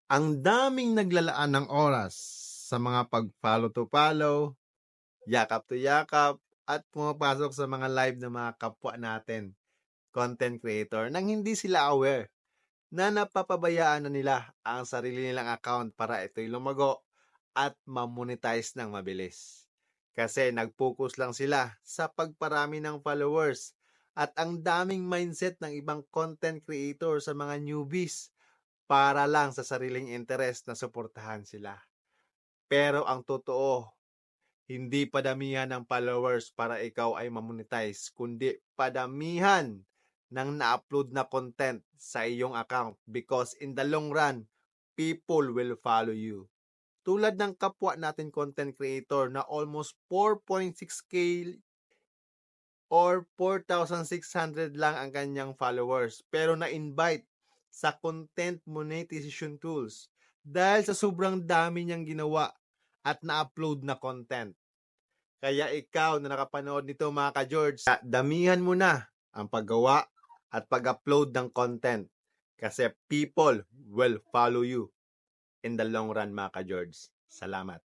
Ang daming naglalaan ng oras sa mga pag-follow to follow, yakap to yakap, at pumapasok sa mga live ng mga kapwa natin, content creator, nang hindi sila aware na napapabayaan na nila ang sarili nilang account para ito'y lumago at mamonetize ng mabilis. Kasi nag-focus lang sila sa pagparami ng followers at ang daming mindset ng ibang content creator sa mga newbies para lang sa sariling interest na suportahan sila. Pero ang totoo, hindi padamihan ng followers para ikaw ay mamonetize, kundi padamihan ng na-upload na content sa iyong account because in the long run, people will follow you. Tulad ng kapwa natin content creator na almost 4.6k or 4,600 lang ang kanyang followers pero na-invite sa content monetization tools dahil sa sobrang dami niyang ginawa at na-upload na content. Kaya ikaw na nakapanood nito mga ka-George, damihan mo na ang paggawa at pag-upload ng content kasi people will follow you in the long run mga ka-George. Salamat.